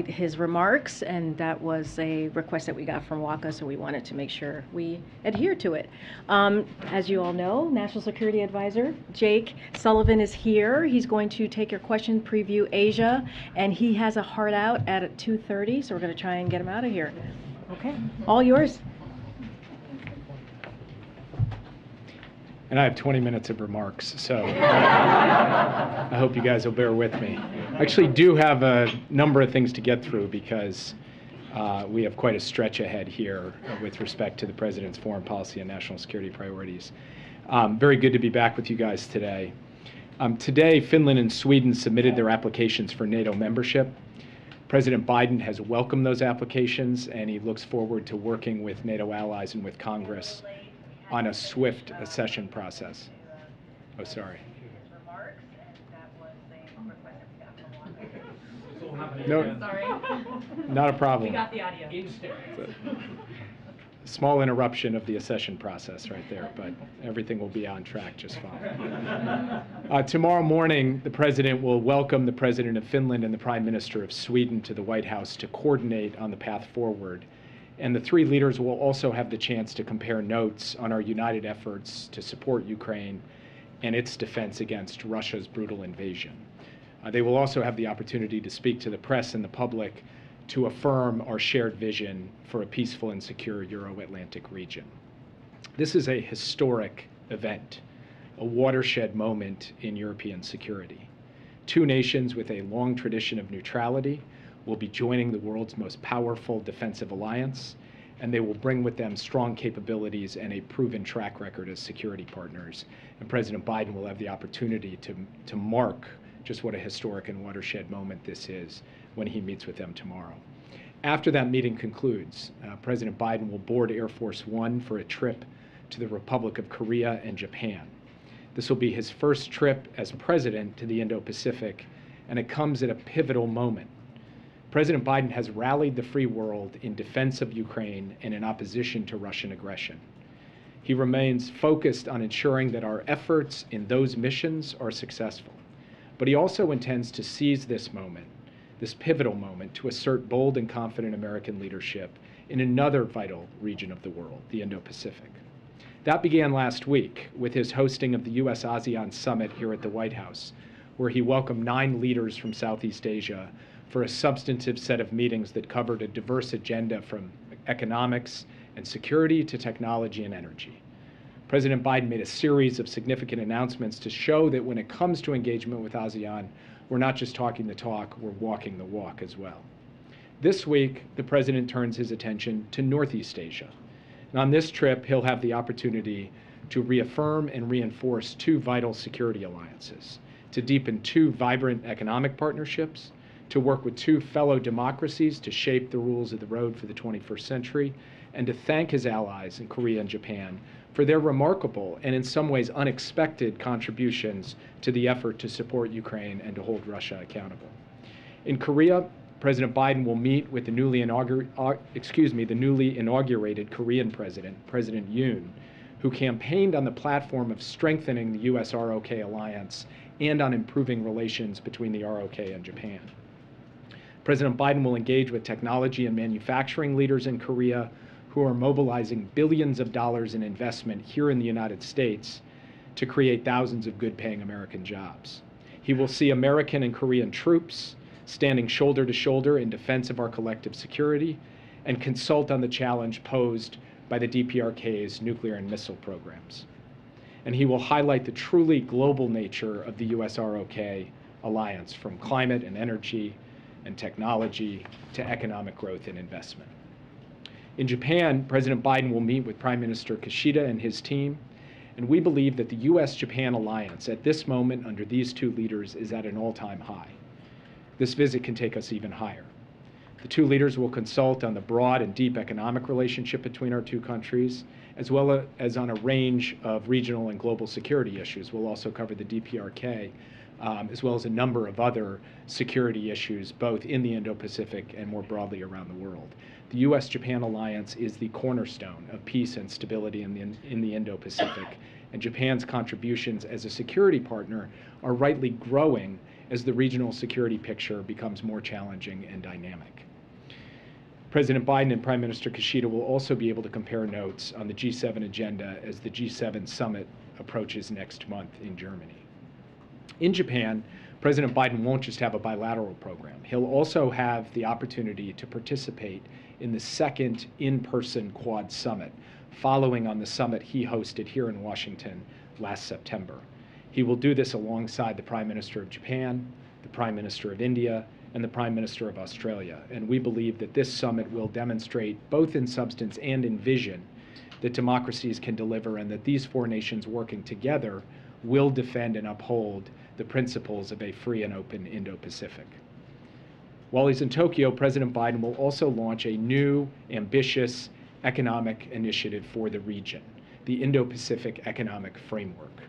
his remarks, and that was a request that we got from WACA, so we wanted to make sure we adhere to it. As you all know, National Security Advisor Jake Sullivan is here. He's going to take your question, preview Asia, and he has a hard out at 2:30, so we're going to try and get him out of here. Okay, all yours. And I have 20 minutes of remarks, so I hope you guys will bear with me. I actually do have a number of things to get through because we have quite a stretch ahead here with respect to the President's foreign policy and national security priorities. Very good to be back with you guys today. Today, Finland and Sweden submitted their applications for NATO membership. President Biden has welcomed those applications, and he looks forward to working with NATO allies and with Congress on a swift accession process. Oh, sorry. No, sorry. Not a problem. We got the audio. Small interruption of the accession process right there, but everything will be on track just fine. Tomorrow morning, the President will welcome the President of Finland and the Prime Minister of Sweden to the White House to coordinate on the path forward. And the three leaders will also have the chance to compare notes on our united efforts to support Ukraine and its defense against Russia's brutal invasion. They will also have the opportunity to speak to the press and the public to affirm our shared vision for a peaceful and secure Euro-Atlantic region. This is a historic event, a watershed moment in European security. Two nations with a long tradition of neutrality will be joining the world's most powerful defensive alliance, and they will bring with them strong capabilities and a proven track record as security partners. And President Biden will have the opportunity to mark just what a historic and watershed moment this is when he meets with them tomorrow. After that meeting concludes, President Biden will board Air Force One for a trip to the Republic of Korea and Japan. This will be his first trip as president to the Indo-Pacific, and it comes at a pivotal moment. President Biden has rallied the free world in defense of Ukraine and in opposition to Russian aggression. He remains focused on ensuring that our efforts in those missions are successful. But he also intends to seize this moment, this pivotal moment, to assert bold and confident American leadership in another vital region of the world, the Indo-Pacific. That began last week with his hosting of the U.S.-ASEAN Summit here at the White House, where he welcomed 9 leaders from Southeast Asia for a substantive set of meetings that covered a diverse agenda from economics and security to technology and energy. President Biden made a series of significant announcements to show that when it comes to engagement with ASEAN, we're not just talking the talk, we're walking the walk as well. This week, the President turns his attention to Northeast Asia. And on this trip, he'll have the opportunity to reaffirm and reinforce 2 vital security alliances, to deepen 2 vibrant economic partnerships, to work with 2 fellow democracies to shape the rules of the road for the 21st century, and to thank his allies in Korea and Japan for their remarkable and in some ways unexpected contributions to the effort to support Ukraine and to hold Russia accountable. In Korea, President Biden will meet with the newly inaugurated Korean president, President Yoon, who campaigned on the platform of strengthening the US-ROK alliance and on improving relations between the ROK and Japan. President Biden will engage with technology and manufacturing leaders in Korea who are mobilizing billions of dollars in investment here in the United States to create thousands of good-paying American jobs. He will see American and Korean troops standing shoulder to shoulder in defense of our collective security and consult on the challenge posed by the DPRK's nuclear and missile programs. And he will highlight the truly global nature of the US-ROK alliance, from climate and energy and technology to economic growth and investment. In Japan, President Biden will meet with Prime Minister Kishida and his team, and we believe that the US-Japan alliance at this moment under these 2 leaders is at an all-time high. This visit can take us even higher. The 2 leaders will consult on the broad and deep economic relationship between our 2 countries, as well as on a range of regional and global security issues. We'll also cover the DPRK, as well as a number of other security issues, both in the Indo-Pacific and more broadly around the world. The US-Japan alliance is the cornerstone of peace and stability in the Indo-Pacific, and Japan's contributions as a security partner are rightly growing as the regional security picture becomes more challenging and dynamic. President Biden and Prime Minister Kishida will also be able to compare notes on the G7 agenda as the G7 summit approaches next month in Germany. In Japan, President Biden won't just have a bilateral program. He'll also have the opportunity to participate in the second in-person Quad summit, following on the summit he hosted here in Washington last September. He will do this alongside the Prime Minister of Japan, the Prime Minister of India, and the Prime Minister of Australia. And we believe that this summit will demonstrate, both in substance and in vision, that democracies can deliver and that these four nations working together will defend and uphold the principles of a free and open Indo-Pacific. While he's in Tokyo, President Biden will also launch a new, ambitious economic initiative for the region, the Indo-Pacific Economic Framework.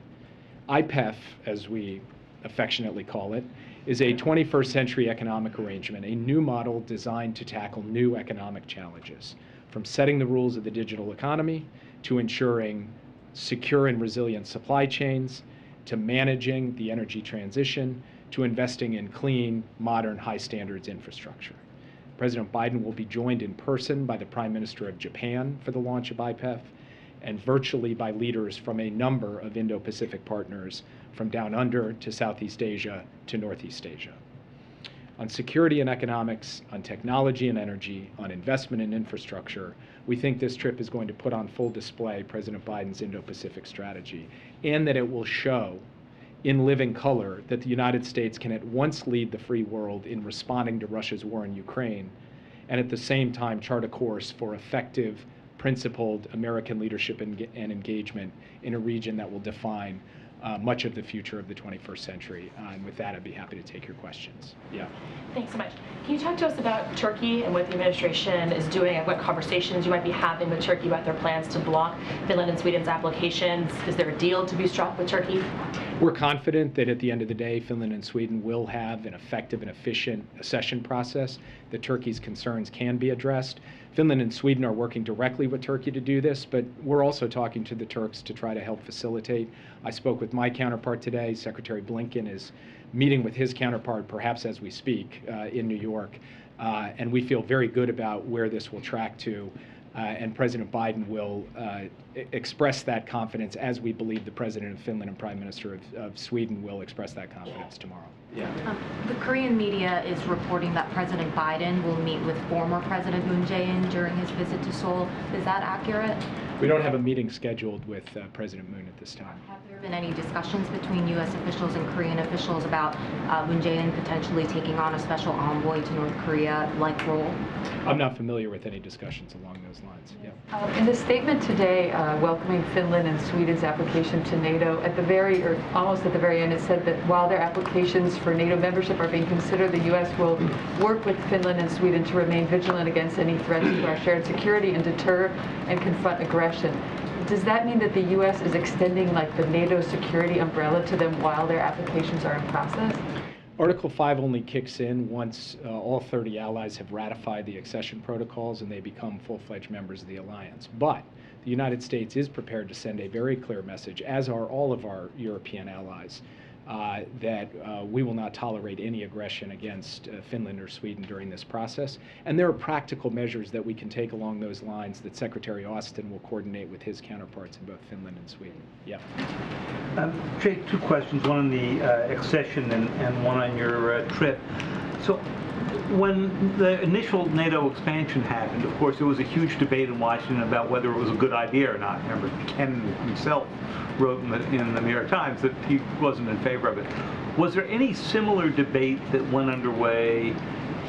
IPEF, as we affectionately call it, is a 21st century economic arrangement, a new model designed to tackle new economic challenges, from setting the rules of the digital economy to ensuring secure and resilient supply chains, to managing the energy transition, to investing in clean, modern, high standards infrastructure. President Biden will be joined in person by the Prime Minister of Japan for the launch of IPEF, and virtually by leaders from a number of Indo-Pacific partners, from down under to Southeast Asia to Northeast Asia. On security and economics, on technology and energy, on investment and infrastructure, we think this trip is going to put on full display President Biden's Indo-Pacific strategy, and that it will show in living color that the United States can at once lead the free world in responding to Russia's war in Ukraine, and at the same time chart a course for effective, principled American leadership and engagement in a region that will define much of the future of the 21st century. And with that, I'd be happy to take your questions. Yeah. Thanks so much. Can you talk to us about Turkey and what the administration is doing, and what conversations you might be having with Turkey about their plans to block Finland and Sweden's applications? Is there a deal to be struck with Turkey? We're confident that at the end of the day, Finland and Sweden will have an effective and efficient accession process, that Turkey's concerns can be addressed. Finland and Sweden are working directly with Turkey to do this, but we're also talking to the Turks to try to help facilitate. I spoke with my counterpart today. Secretary Blinken is meeting with his counterpart, perhaps as we speak, in New York. And we feel very good about where this will track to. And President Biden will express that confidence, as we believe the President of Finland and Prime Minister of Sweden will express that confidence tomorrow. Yeah. The Korean media is reporting that President Biden will meet with former President Moon Jae-in during his visit to Seoul. Is that accurate? We don't have a meeting scheduled with President Moon at this time. Have there been any discussions between U.S. officials and Korean officials about Moon Jae-in potentially taking on a special envoy to North Korea-like role? I'm not familiar with any discussions along those lines. Yeah. In the statement today welcoming Finland and Sweden's application to NATO, almost at the very end, it said that while their applications for NATO membership are being considered, the U.S. will work with Finland and Sweden to remain vigilant against any threats to our shared security and deter and confront aggression. Does that mean that the U.S. is extending the NATO security umbrella to them while their applications are in process? Article 5 only kicks in once all 30 allies have ratified the accession protocols and they become full-fledged members of the alliance. But the United States is prepared to send a very clear message, as are all of our European allies, that we will not tolerate any aggression against Finland or Sweden during this process. And there are practical measures that we can take along those lines that Secretary Austin will coordinate with his counterparts in both Finland and Sweden. Yeah. Jake, two questions, one on the accession and one on your trip. So when the initial NATO expansion happened, of course, there was a huge debate in Washington about whether it was a good idea or not. Remember, Ken himself wrote in the New York Times that he wasn't in favor of it. Was there any similar debate that went underway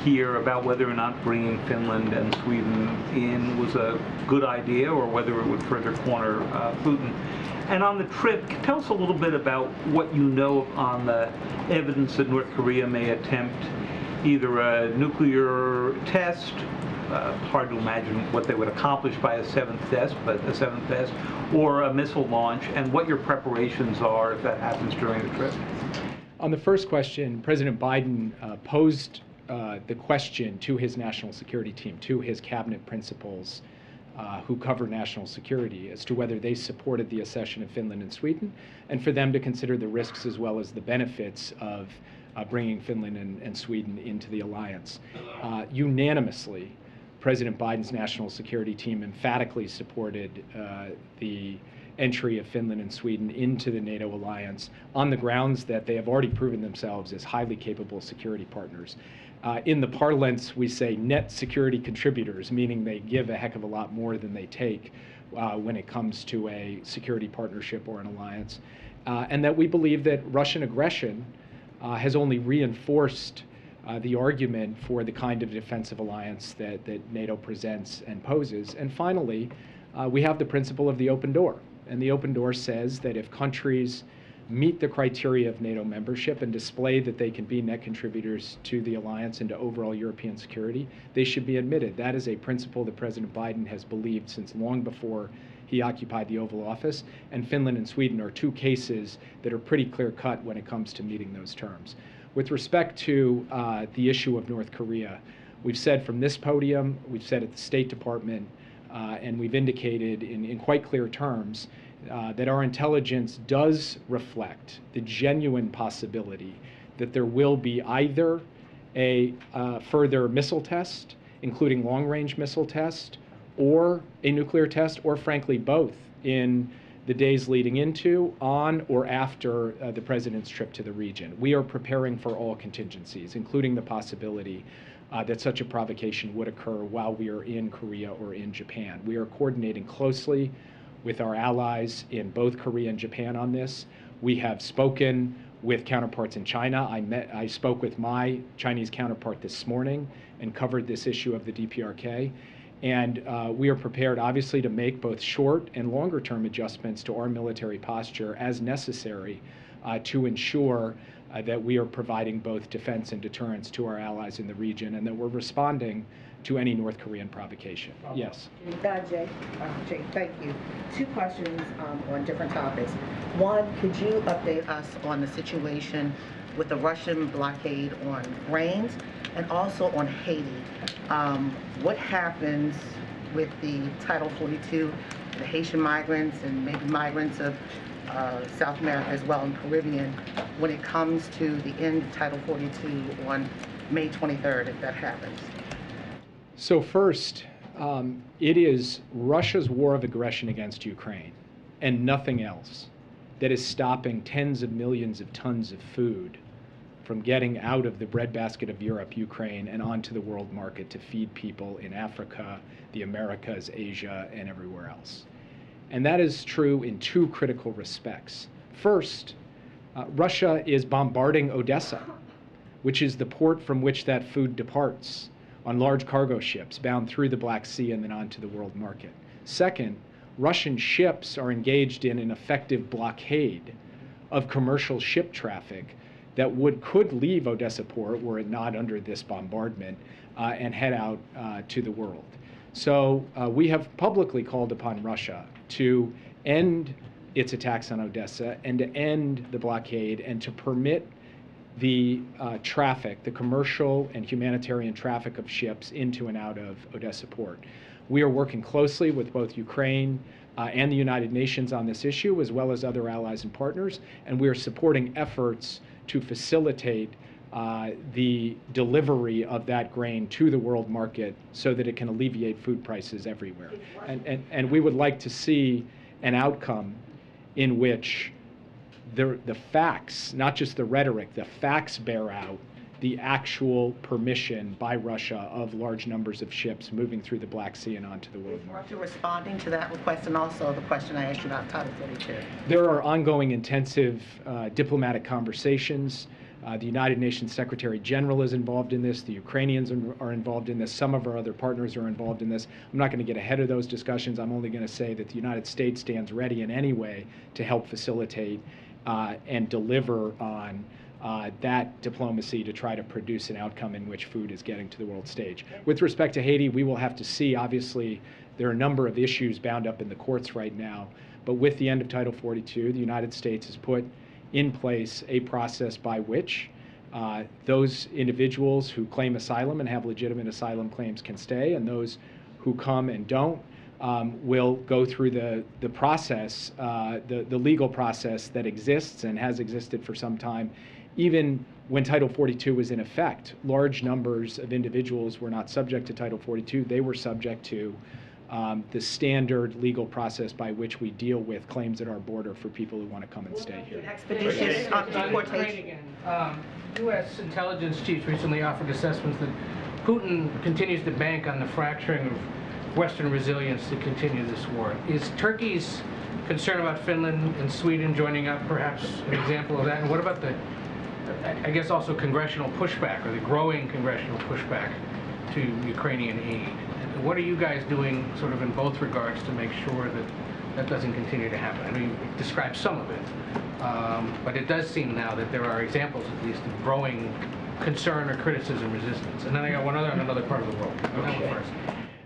here about whether or not bringing Finland and Sweden in was a good idea, or whether it would further corner Putin? And on the trip, tell us a little bit about what you know on the evidence that North Korea may attempt either a nuclear test, hard to imagine what they would accomplish by a seventh test, or a missile launch, and what your preparations are if that happens during the trip. On the first question, President Biden posed the question to his national security team, to his cabinet principals who cover national security, as to whether they supported the accession of Finland and Sweden, and for them to consider the risks as well as the benefits of bringing Finland and Sweden into the alliance. Unanimously, President Biden's national security team emphatically supported the entry of Finland and Sweden into the NATO alliance on the grounds that they have already proven themselves as highly capable security partners. In the parlance, we say net security contributors, meaning they give a heck of a lot more than they take when it comes to a security partnership or an alliance. And that we believe that Russian aggression has only reinforced the argument for the kind of defensive alliance that NATO presents and poses. And finally, we have the principle of the open door. And the open door says that if countries meet the criteria of NATO membership and display that they can be net contributors to the alliance and to overall European security, they should be admitted. That is a principle that President Biden has believed since long before he occupied the Oval Office, and Finland and Sweden are two cases that are pretty clear-cut when it comes to meeting those terms. With respect to the issue of North Korea, we've said from this podium, we've said at the State Department, and we've indicated in quite clear terms that our intelligence does reflect the genuine possibility that there will be either a further missile test, including long-range missile test, or a nuclear test, or frankly both, in the days leading into, on, or after the president's trip to the region. We are preparing for all contingencies, including the possibility that such a provocation would occur while we are in Korea or in Japan. We are coordinating closely with our allies in both Korea and Japan on this. We have spoken with counterparts in China. I spoke with my Chinese counterpart this morning and covered this issue of the DPRK. And we are prepared, obviously, to make both short and longer term adjustments to our military posture as necessary to ensure that we are providing both defense and deterrence to our allies in the region, and that we're responding to any North Korean provocation. Yes. Jay, thank you. Two questions on different topics. One, could you update us on the situation with the Russian blockade on grains and also on Haiti? What happens with the Title 42, the Haitian migrants and maybe migrants of South America as well and Caribbean when it comes to the end of Title 42 on May 23rd, if that happens? So first, it is Russia's war of aggression against Ukraine and nothing else that is stopping tens of millions of tons of food from getting out of the breadbasket of Europe, Ukraine, and onto the world market to feed people in Africa, the Americas, Asia, and everywhere else. And that is true in two critical respects. First, Russia is bombarding Odessa, which is the port from which that food departs on large cargo ships bound through the Black Sea and then onto the world market. Second, Russian ships are engaged in an effective blockade of commercial ship traffic that could leave Odessa port, were it not under this bombardment, and head out to the world. So we have publicly called upon Russia to end its attacks on Odessa and to end the blockade and to permit the traffic, the commercial and humanitarian traffic of ships into and out of Odessa port. We are working closely with both Ukraine and the United Nations on this issue, as well as other allies and partners, and we are supporting efforts to facilitate the delivery of that grain to the world market so that it can alleviate food prices everywhere. And we would like to see an outcome in which the facts, not just the rhetoric, the facts bear out the actual permission by Russia of large numbers of ships moving through the Black Sea and onto the world market. Russia responding to that request, and also the question I asked you about Title 42. There are ongoing intensive diplomatic conversations. The United Nations Secretary General is involved in this. The Ukrainians are involved in this. Some of our other partners are involved in this. I'm not going to get ahead of those discussions. I'm only going to say that the United States stands ready in any way to help facilitate and deliver on that diplomacy to try to produce an outcome in which food is getting to the world stage. With respect to Haiti, we will have to see. Obviously, there are a number of issues bound up in the courts right now. But with the end of Title 42, the United States has put in place a process by which those individuals who claim asylum and have legitimate asylum claims can stay, and those who come and don't will go through the process, the legal process that exists and has existed for some time, even when Title 42 was in effect, large numbers of individuals were not subject to Title 42. They were subject to the standard legal process by which we deal with claims at our border for people who want to come and stay here. Expeditious deportation. U.S. intelligence chiefs recently offered assessments that Putin continues to bank on the fracturing of Western resilience to continue this war. Is Turkey's concern about Finland and Sweden joining up perhaps an example of that? And what about the, I guess, also congressional pushback, or the growing congressional pushback to Ukrainian aid? And what are you guys doing sort of in both regards to make sure that that doesn't continue to happen? I know you described some of it, but it does seem now that there are examples, at least, of growing concern or criticism resistance. And then I got one other on another part of the world. That one first.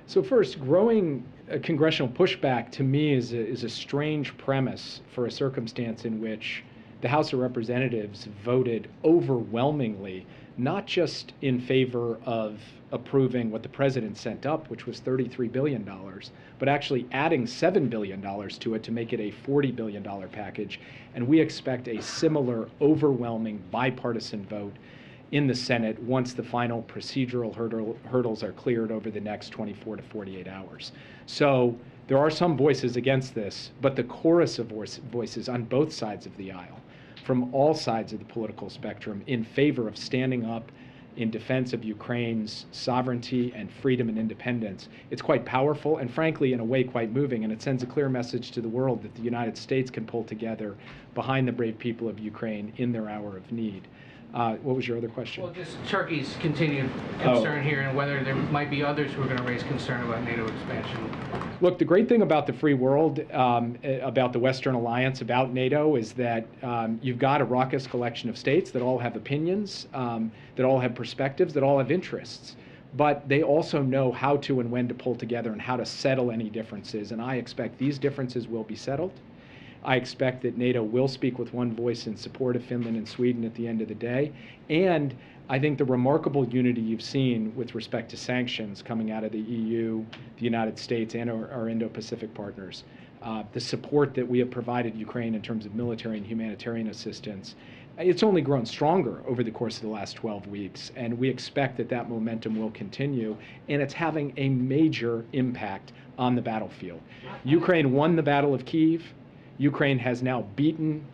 So first, growing congressional pushback to me is a strange premise for a circumstance in which the House of Representatives voted overwhelmingly, not just in favor of approving what the president sent up, which was $33 billion, but actually adding $7 billion to it to make it a $40 billion package. And we expect a similar overwhelming bipartisan vote in the Senate once the final procedural hurdles are cleared over the next 24 to 48 hours. So there are some voices against this, but the chorus of voices on both sides of the aisle, from all sides of the political spectrum, in favor of standing up in defense of Ukraine's sovereignty and freedom and independence, it's quite powerful and, frankly, in a way, quite moving. And it sends a clear message to the world that the United States can pull together behind the brave people of Ukraine in their hour of need. What was your other question? Well, just Turkey's continued concern here, and whether there might be others who are going to raise concern about NATO expansion. Look, the great thing about the free world, about the Western Alliance, about NATO, is that you've got a raucous collection of states that all have opinions, that all have perspectives, that all have interests. But they also know how to and when to pull together and how to settle any differences. And I expect these differences will be settled. I expect that NATO will speak with one voice in support of Finland and Sweden at the end of the day. And I think the remarkable unity you've seen with respect to sanctions coming out of the EU, the United States, and our Indo-Pacific partners, the support that we have provided Ukraine in terms of military and humanitarian assistance, it's only grown stronger over the course of the last 12 weeks. And we expect that that momentum will continue. And it's having a major impact on the battlefield. Ukraine won the Battle of Kyiv. Ukraine has now beaten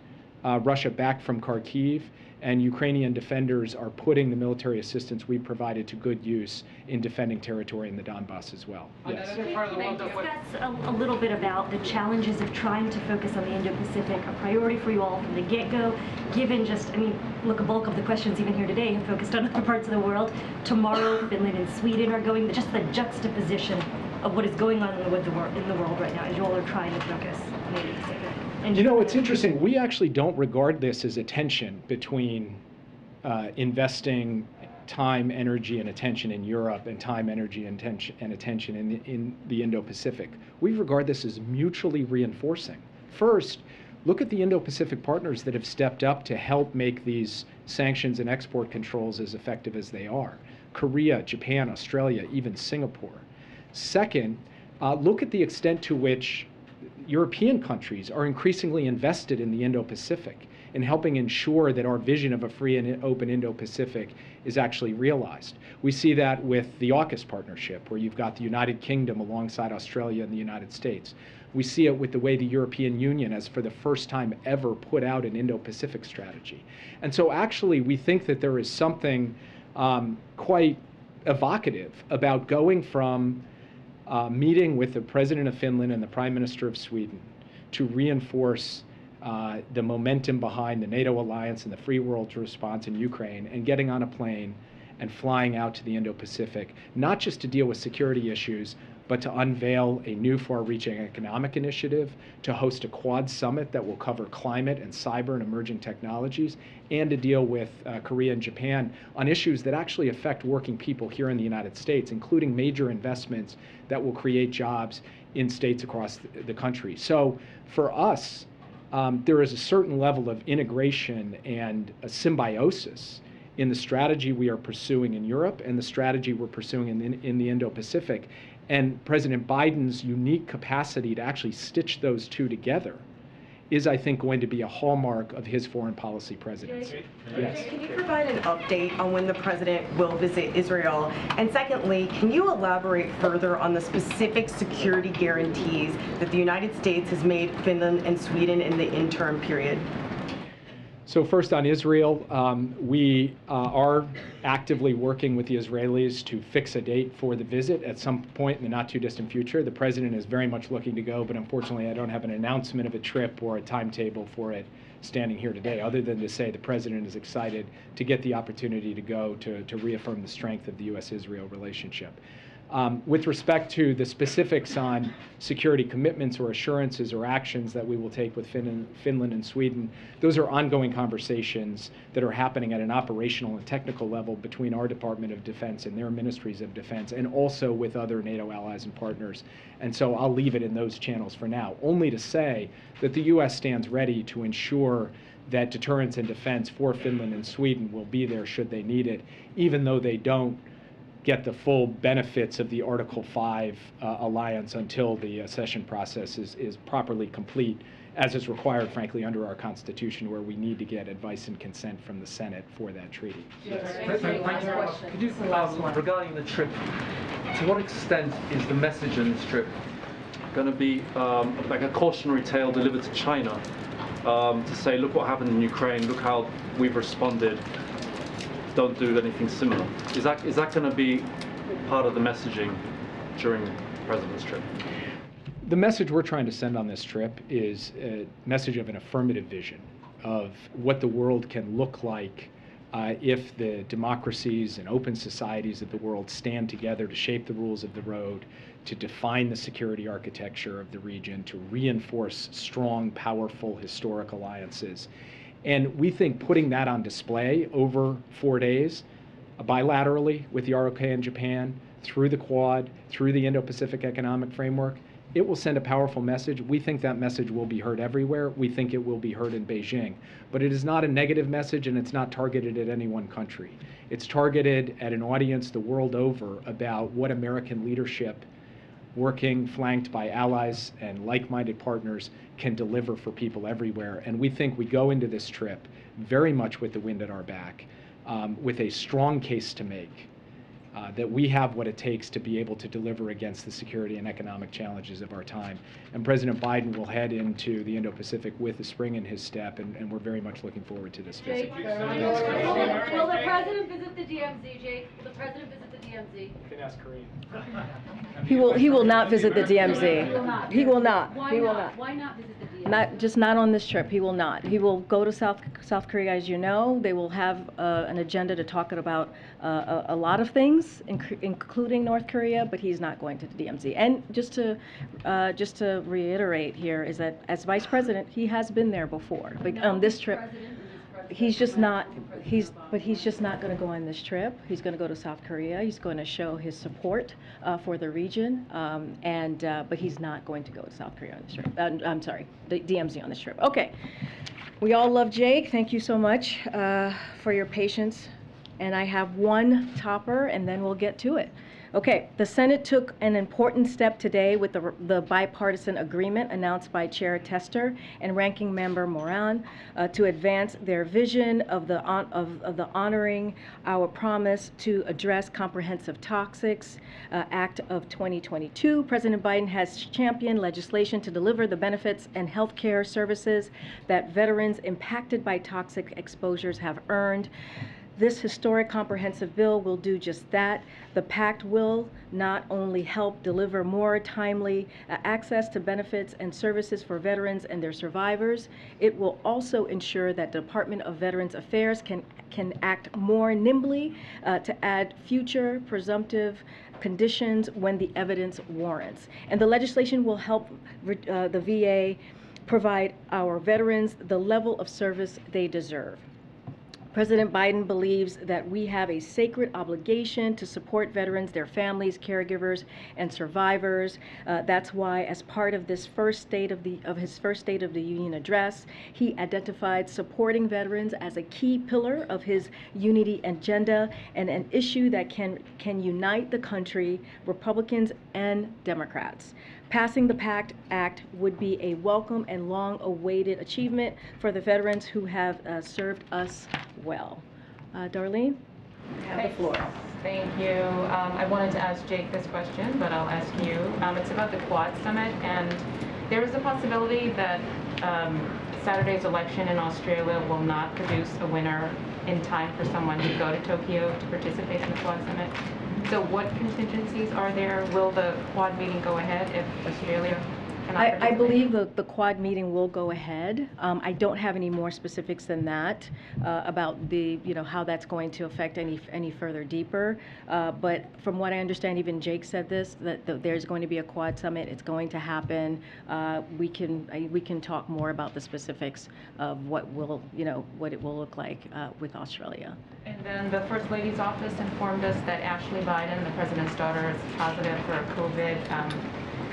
Russia back from Kharkiv, and Ukrainian defenders are putting the military assistance we provided to good use in defending territory in the Donbass as well. Yes. Can I discuss a little bit about the challenges of trying to focus on the Indo-Pacific, a priority for you all from the get-go, given just, I mean, look, a bulk of the questions even here today have focused on other parts of the world. Tomorrow, Finland and Sweden are going, just the juxtaposition of what is going on in the world right now, as you all are trying to focus on the Indo-Pacific. You know, it's interesting. We actually don't regard this as a tension between investing time, energy, and attention in Europe and time, energy, and attention in the Indo-Pacific. We regard this as mutually reinforcing. First, look at the Indo-Pacific partners that have stepped up to help make these sanctions and export controls as effective as they are. Korea, Japan, Australia, even Singapore. Second, look at the extent to which European countries are increasingly invested in the Indo-Pacific in helping ensure that our vision of a free and open Indo-Pacific is actually realized. We see that with the AUKUS partnership, where you've got the United Kingdom alongside Australia and the United States. We see it with the way the European Union has, for the first time ever, put out an Indo-Pacific strategy. And so actually, we think that there is something quite evocative about going from meeting with the President of Finland and the Prime Minister of Sweden to reinforce the momentum behind the NATO alliance and the free world's response in Ukraine, and getting on a plane and flying out to the Indo-Pacific, not just to deal with security issues, but to unveil a new far-reaching economic initiative, to host a Quad summit that will cover climate and cyber and emerging technologies, and to deal with Korea and Japan on issues that actually affect working people here in the United States, including major investments that will create jobs in states across the country. So for us, there is a certain level of integration and a symbiosis in the strategy we are pursuing in Europe and the strategy we're pursuing in the Indo-Pacific. And President Biden's unique capacity to actually stitch those two together is, I think, going to be a hallmark of his foreign policy presidency. Yes. Can you provide an update on when the president will visit Israel? And secondly, can you elaborate further on the specific security guarantees that the United States has made Finland and Sweden in the interim period? So first on Israel, we are actively working with the Israelis to fix a date for the visit at some point in the not too distant future. The president is very much looking to go, but unfortunately I don't have an announcement of a trip or a timetable for it standing here today, other than to say the president is excited to get the opportunity to go to reaffirm the strength of the U.S.-Israel relationship. With respect to the specifics on security commitments or assurances or actions that we will take with Finland and Sweden, those are ongoing conversations that are happening at an operational and technical level between our Department of Defense and their ministries of defense, and also with other NATO allies and partners. And so I'll leave it in those channels for now, only to say that the U.S. stands ready to ensure that deterrence and defense for Finland and Sweden will be there should they need it, even though they don't get the full benefits of the Article 5 alliance until the accession process is properly complete, as is required, frankly, under our Constitution, where we need to get advice and consent from the Senate for that treaty. Yes. Thank you very much. Could you, regarding the trip, to what extent is the message in this trip going to be like a cautionary tale delivered to China to say, look what happened in Ukraine, look how we've responded, don't do anything similar? Is that going to be part of the messaging during the president's trip? The message we're trying to send on this trip is a message of an affirmative vision of what the world can look like if the democracies and open societies of the world stand together to shape the rules of the road, to define the security architecture of the region, to reinforce strong, powerful, historic alliances. And we think putting that on display over 4 days, bilaterally with the ROK and Japan, through the Quad, through the Indo-Pacific Economic Framework, it will send a powerful message. We think that message will be heard everywhere. We think it will be heard in Beijing. But it is not a negative message, and it's not targeted at any one country. It's targeted at an audience the world over about what American leadership, working flanked by allies and like-minded partners, can deliver for people everywhere. And we think we go into this trip very much with the wind at our back, with a strong case to make that we have what it takes to be able to deliver against the security and economic challenges of our time. And President Biden will head into the Indo-Pacific with a spring in his step, and we're very much looking forward to this visit. Will the president visit the DMZ, Jake? Will the president visit the DMZ? You can ask Karine. He will not visit the DMZ. He will not. Why He will not? not. Why not visit the DMZ? Not on this trip. He will not. He will go to South Korea, as you know. They will have an agenda to talk about a lot of things, including North Korea, but he's not going to the DMZ. And just to reiterate here is that as vice president, he has been there before. But on this trip, he's just not going to go on this trip. He's going to go to South Korea. He's going to show his support for the region, but he's not going to go to South Korea on this trip. I'm sorry, the DMZ on this trip. Okay, we all love Jake. Thank you so much for your patience. And I have one topper, and then we'll get to it. Okay, the Senate took an important step today with the bipartisan agreement announced by Chair Tester and Ranking Member Moran to advance their vision of the Honoring Our Promise to Address Comprehensive Toxics Act of 2022. President Biden has championed legislation to deliver the benefits and health care services that veterans impacted by toxic exposures have earned. This historic comprehensive bill will do just that. The pact will not only help deliver more timely access to benefits and services for veterans and their survivors, it will also ensure that the Department of Veterans Affairs can act more nimbly to add future presumptive conditions when the evidence warrants. And the legislation will help the VA provide our veterans the level of service they deserve. President Biden believes that we have a sacred obligation to support veterans, their families, caregivers, and survivors. That's why, as part of this his first State of the Union address, he identified supporting veterans as a key pillar of his unity agenda and an issue that can unite the country, Republicans and Democrats. Passing the PACT Act would be a welcome and long-awaited achievement for the veterans who have served us well. Darlene, you have the floor. Thank you. I wanted to ask Jake this question, but I'll ask you. It's about the Quad Summit, and there is a possibility that Saturday's election in Australia will not produce a winner in time for someone to go to Tokyo to participate in the Quad Summit. So what contingencies are there? Will the Quad meeting go ahead if Australia cannot I participate? believe the Quad meeting will go ahead. I don't have any more specifics than that about the, how that's going to affect any further deeper. But from what I understand, even Jake said this, that there's going to be a Quad summit. It's going to happen. We can talk more about the specifics of what it will look like with Australia. And then the First Lady's office informed us that Ashley Biden, the president's daughter, is positive for COVID.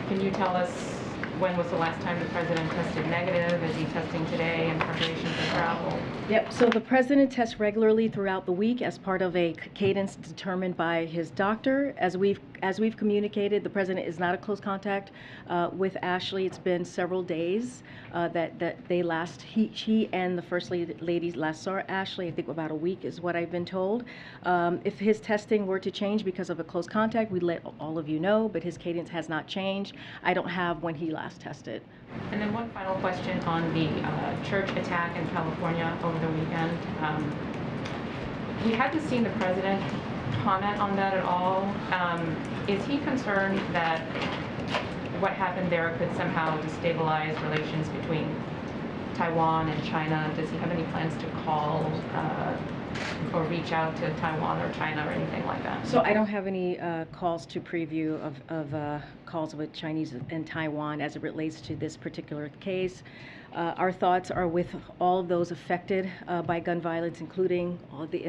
Can you tell us when was the last time the president tested negative? Is he testing today in preparation for travel? Yep, so the president tests regularly throughout the week as part of a cadence determined by his doctor. As we've communicated, the president is not a close contact with Ashley. It's been several days that he and the First Lady last saw Ashley. I think about a week is what I've been told. If his testing were to change because of a close contact, we'd let all of you know, but his cadence has not changed. I don't have when he last tested. And then one final question on the church attack in California over the weekend. We haven't seen the president comment on that at all. Is he concerned that what happened there could somehow destabilize relations between Taiwan and China? Does he have any plans to call or reach out to Taiwan or China or anything like that? So I don't have any calls to preview of calls with Chinese and Taiwan as it relates to this particular case. Our thoughts are with all of those affected by gun violence, including all the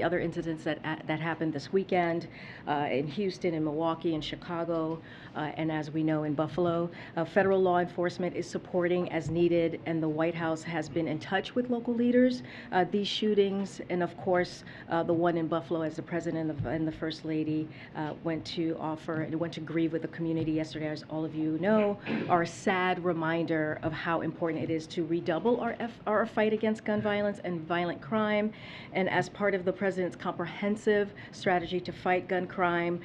other incidents that happened this weekend in Houston, in Milwaukee, in Chicago, and as we know, in Buffalo. Federal law enforcement is supporting as needed, and the White House has been in touch with local leaders. These shootings, and of course, the one in Buffalo, as the president and the First Lady went to grieve with the community yesterday, as all of you know, are a sad reminder of how important it is to redouble our fight against gun violence and violent crime. And as part of the president's comprehensive strategy to fight gun crime,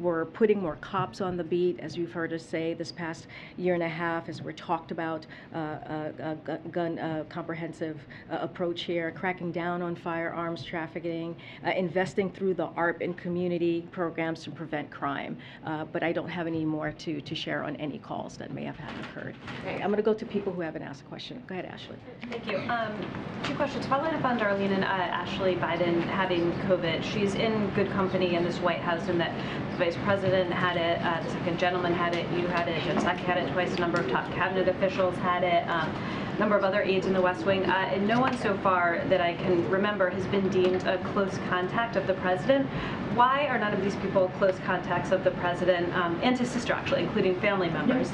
we're putting more cops on the beat, as you've heard us say this past year and a half, as we're talked about gun comprehensive approach here, cracking down on firearms trafficking, investing through the ARP and community programs to prevent crime. But I don't have any more to share on any calls that may have occurred. Okay, I'm going to go to people who haven't asked a question. Go ahead, Ashley. Thank you. Two questions. Following up on Darlene and Ashley Biden having COVID, she's in good company in this White House in that the Vice President had it, the second gentleman had it, you had it, Jen Psaki had it twice, a number of top cabinet officials had it, a number of other aides in the West Wing, and no one so far that I can remember has been deemed a close contact of the president. Why are none of these people close contacts of the president and his sister, actually, including family members?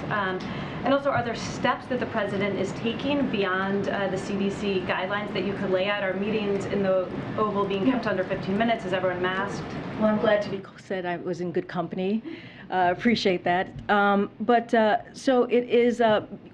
And also, are there steps that the president is taking beyond the CDC guidelines that you could lay out? Are meetings in the Oval being kept under 15 minutes? Is everyone masked? Well, I'm glad to be said I was in good company. Appreciate that. So it is,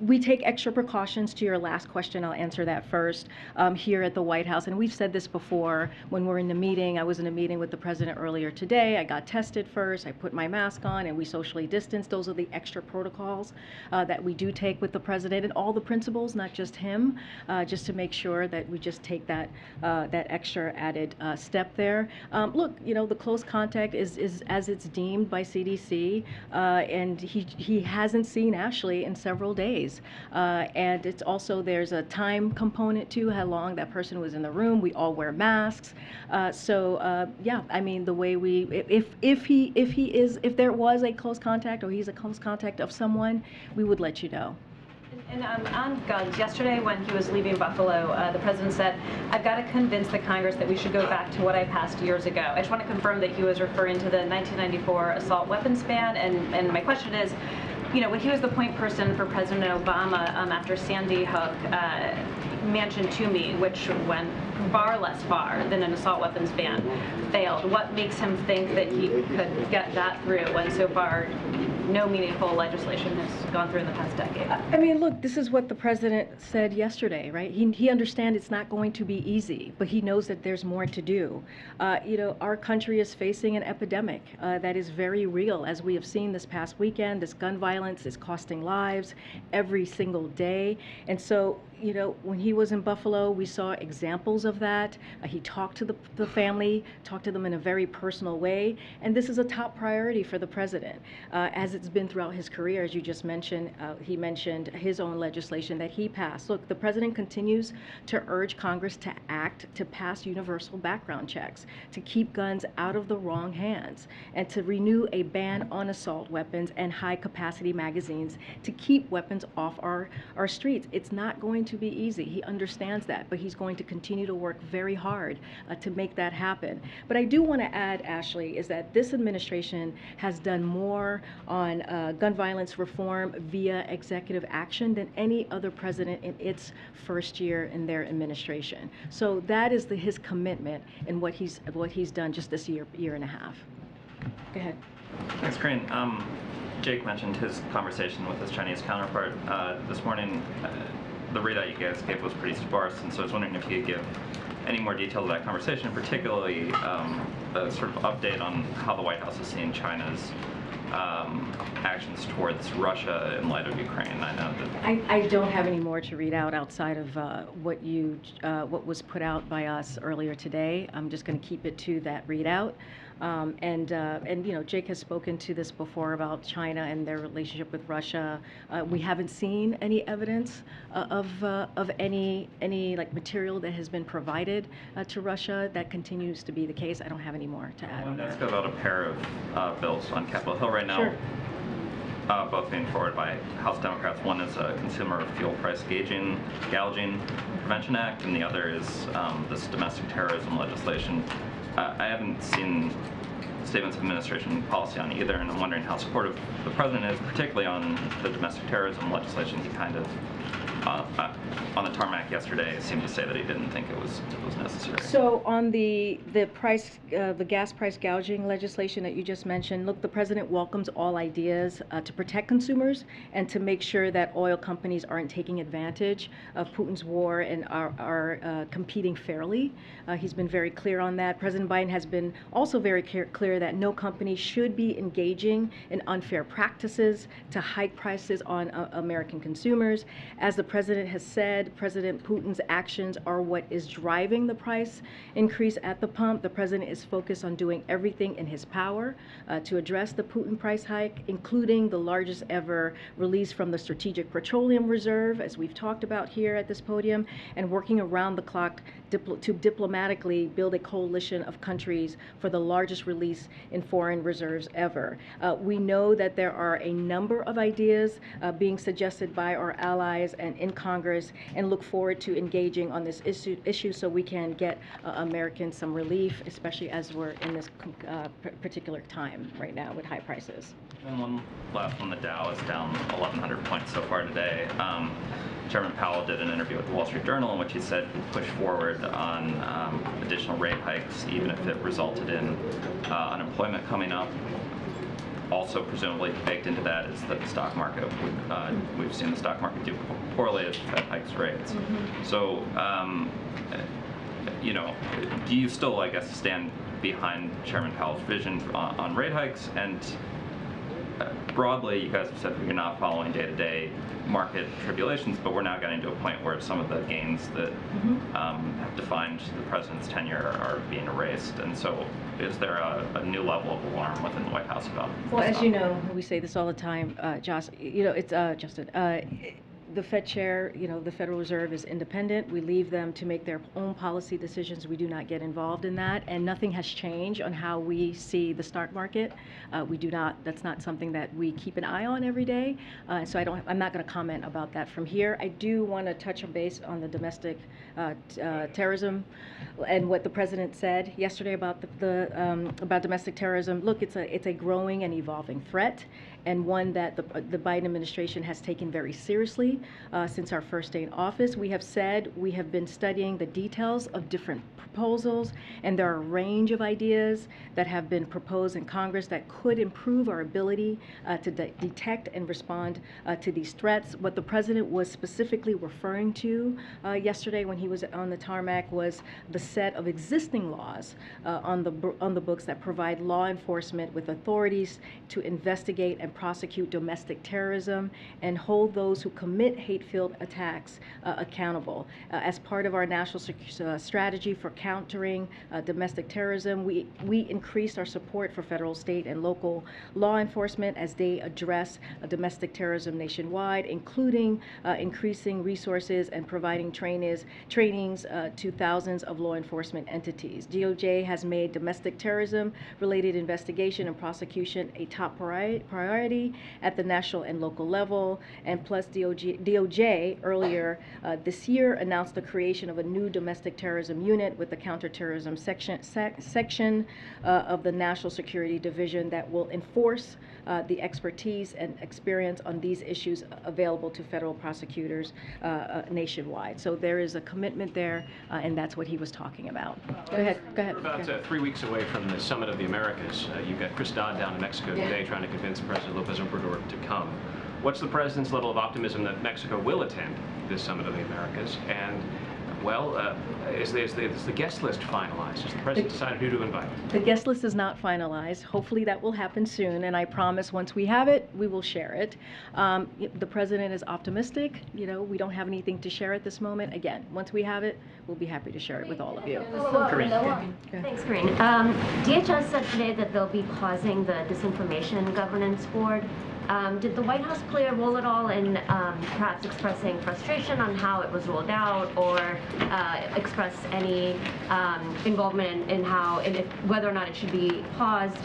we take extra precautions. To your last question, I'll answer that first. Here at the White House, and we've said this before, when we're in the meeting, I was in a meeting with the president earlier today. I got tested first, I put my mask on, and we socially distanced. Those are the extra protocols that we do take with the president and all the principals, not just him, just to make sure that we just take that extra added step there. Look, the close contact is as it's deemed by CDC, and he hasn't seen Ashley in several days. And it's also, there's a time component to how long that person was in the room. We all wear masks. Yeah, I mean, the way if there was a close contact or he's a close contact of someone, we would let you know. And on guns, yesterday when he was leaving Buffalo, the president said, "I've got to convince the Congress that we should go back to what I passed years ago." I just want to confirm that he was referring to the 1994 assault weapons ban, and my question is, you know, when he was the point person for President Obama after Sandy Hook, mentioned to me, which went far less far than an assault weapons ban, failed. What makes him think that he could get that through when so far no meaningful legislation has gone through in the past decade? I mean, look, this is what the president said yesterday, right? He understands it's not going to be easy, but he knows that there's more to do. You know, our country is facing an epidemic that is very real, as we have seen this past weekend. This gun violence is costing lives every single day. And so, you know, when he was in Buffalo, we saw examples of that. He talked to the family, talked to them in a very personal way, and this is a top priority for the president, as it's been throughout his career. As you just mentioned, he mentioned his own legislation that he passed. Look, the president continues to urge Congress to act to pass universal background checks, to keep guns out of the wrong hands, and to renew a ban on assault weapons and high-capacity magazines to keep weapons off our streets. It's not going to be easy. He understands that, but he's going to continue to work very hard to make that happen. But I do want to add, Ashley, is that this administration has done more on gun violence reform via executive action than any other president in its first year in their administration. So that is his commitment in what he's done just this year and a half. Go ahead. Thanks, Karine. Jake mentioned his conversation with his Chinese counterpart this morning. The readout you guys gave was pretty sparse, and so I was wondering if you could give any more details of that conversation, particularly a sort of update on how the White House is seeing China's actions towards Russia in light of Ukraine. I know that I don't have any more to read out outside of what was put out by us earlier today. I'm just going to keep it to that readout. And you know, Jake has spoken to this before about China and their relationship with Russia. We haven't seen any evidence of any like material that has been provided to Russia. That continues to be the case. I don't have any more to add. I wanted to ask about a pair of bills on Capitol Hill right now. Sure. Both being forwarded by House Democrats. One is a Consumer Fuel Price Gouging Prevention Act, and the other is this domestic terrorism legislation. I haven't seen statements of administration policy on either, and I'm wondering how supportive the president is, particularly on the domestic terrorism legislation. He kind of, on the tarmac yesterday, seemed to say that he didn't think it was necessary. So on the gas price gouging legislation that you just mentioned, look, the president welcomes all ideas to protect consumers and to make sure that oil companies aren't taking advantage of Putin's war and are competing fairly. He's been very clear on that. President Biden has been also very clear that no company should be engaging in unfair practices to hike prices on American consumers. As the president has said, President Putin's actions are what is driving the price increase at the pump. The president is focused on doing everything in his power to address the Putin price hike, including the largest ever release from the Strategic Petroleum Reserve, as we've talked about here at this podium, and working around the clock to diplomatically build a coalition of countries for the largest release in foreign reserves ever. We know that there are a number of ideas being suggested by our allies and in Congress, and look forward to engaging on this issue so we can get Americans some relief, especially as we're in this particular time right now with high prices. And one last one, the Dow is down 1,100 points so far today. Chairman Powell did an interview with the Wall Street Journal in which he said he'd push forward on additional rate hikes, even if it resulted in unemployment coming up. Also, presumably baked into that is the stock market. We've seen the stock market do poorly as the Fed hikes rates. Mm-hmm. So, you know, do you still, I guess, stand behind Chairman Powell's vision on rate hikes? And broadly, you guys have said you're not following day-to-day market tribulations, but we're now getting to a point where some of the gains that have defined the president's tenure are being erased. And so is there a new level of alarm within the White House about Well, as you know, we say this all the time, Josh, you know, it's Justin. The Fed chair, the Federal Reserve is independent. We leave them to make their own policy decisions. We do not get involved in that, and nothing has changed on how we see the stock market. That's not something that we keep an eye on every day. So I'm not going to comment about that from here. I do want to touch on base on the domestic terrorism and what the president said yesterday about about domestic terrorism. Look, it's a growing and evolving threat, and one that the Biden administration has taken very seriously since our first day in office. We have said we have been studying the details of different proposals, and there are a range of ideas that have been proposed in Congress that could improve our ability to detect and respond to these threats. What the president was specifically referring to yesterday when he was on the tarmac was the set of existing laws on the books that provide law enforcement with authorities to investigate and prosecute domestic terrorism and hold those who commit hate-filled attacks accountable. As part of our national strategy for countering domestic terrorism, we increased our support for federal, state, and local law enforcement as they address domestic terrorism nationwide, including increasing resources and providing trainings to thousands of law enforcement entities. DOJ has made domestic terrorism-related investigation and prosecution a top priority at the national and local level, and plus DOJ earlier this year announced the creation of a new domestic terrorism unit with the counterterrorism section of the National Security Division that will enforce the expertise and experience on these issues available to federal prosecutors nationwide. So there is a commitment there, and that's what he was talking about. Go ahead. We're about 3 weeks away from the Summit of the Americas. You've got Chris Dodd down in Mexico today trying to convince President Lopez Obrador to come. What's the president's level of optimism that Mexico will attend this Summit of the Americas? And, well, is the guest list finalized? Has the president decided who to invite? The guest list is not finalized. Hopefully that will happen soon, and I promise once we have it, we will share it. The president is optimistic. We don't have anything to share at this moment. Again, once we have it, we'll be happy to share it with all of you. Karine. Thanks, Karine. DHS said today that they'll be pausing the Disinformation Governance Board. Did the White House play a role at all in perhaps expressing frustration on how it was rolled out, or express any involvement in whether or not it should be paused?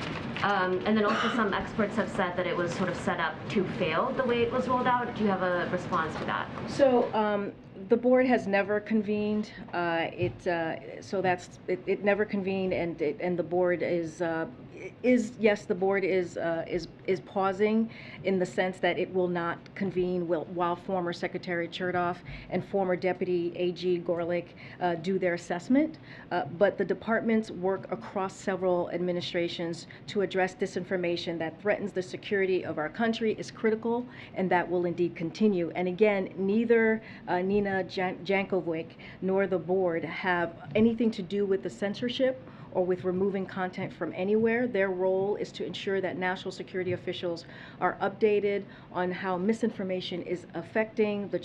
And then also some experts have said that it was sort of set up to fail the way it was rolled out. Do you have a response to that? So the board has never convened. It never convened, and the board is the board is pausing in the sense that it will not convene while former Secretary Chertoff and former Deputy AG Gorlick do their assessment. But the departments work across several administrations to address disinformation that threatens the security of our country is critical, and that will indeed continue. And again, neither Nina Jankovic nor the board have anything to do with the censorship or with removing content from anywhere. Their role is to ensure that national security officials are updated on how misinformation is affecting the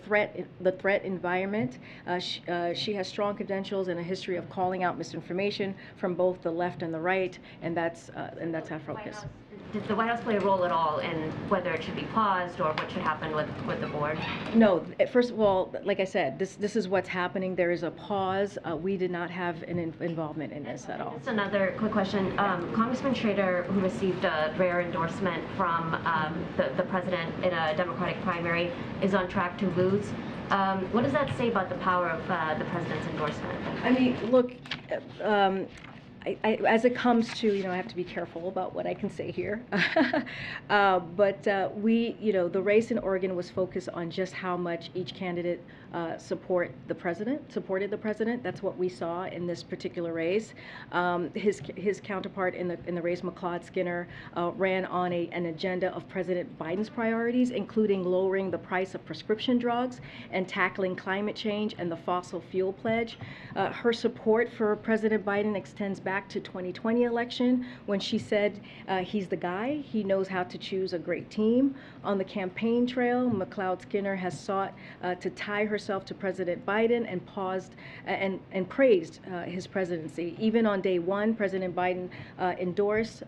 threat environment. She has strong credentials and a history of calling out misinformation from both the left and the right, and that's our focus. Did the White House play a role at all in whether it should be paused or what should happen with the board? No. First of all, like I said, this is what's happening. There is a pause. We did not have an involvement in this at all. Just another quick question. Congressman Schrader, who received a rare endorsement from the president in a Democratic primary, is on track to lose. What does that say about the power of the president's endorsement? I mean, look, as it comes to, I have to be careful about what I can say here. But the race in Oregon was focused on just how much each candidate supported the president. That's what we saw in this particular race. His counterpart in the race, McLeod Skinner, ran on an agenda of President Biden's priorities, including lowering the price of prescription drugs and tackling climate change and the fossil fuel pledge. Her support for President Biden extends back back to 2020 election when she said he's the guy. He knows how to choose a great team. On the campaign trail, McLeod Skinner has sought to tie herself to President Biden and paused and praised his presidency. Even on day one, President Biden endorsed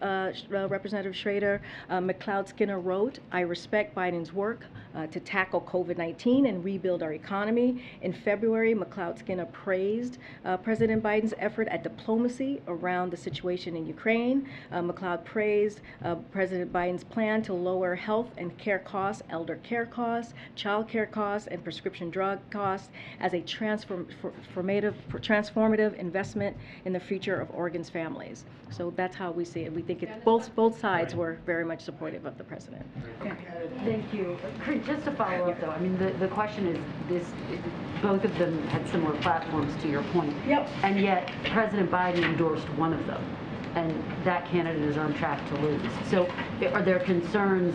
Representative Schrader. McLeod Skinner wrote, "I respect Biden's work to tackle COVID-19 and rebuild our economy." In February, McLeod Skinner praised President Biden's effort at diplomacy around the situation in Ukraine. McLeod praised President Biden's plan to lower health and care costs, elder care costs, child care costs, and prescription drug costs as a transformative investment in the future of Oregon's families. So that's how we see it. We think both sides were very much supportive of the president. Thank you. Just to follow up, though, I mean, the question is this: both of them had similar platforms, to your point. Yep. And yet, President Biden endorsed one of them, and that candidate is on track to lose. So, are there concerns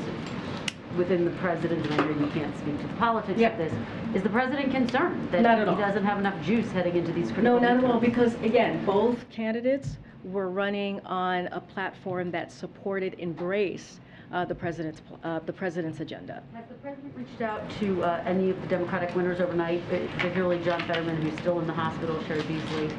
within the president, and I know you can't speak to the politics of this, is the president concerned that Not at he all. doesn't have enough juice heading into these critical No, not at all, midterms? because again, both candidates were running on a platform that supported embrace the president's agenda. Has the president reached out to any of the Democratic winners overnight, particularly John Fetterman, who's still in the hospital, Sherry Beasley?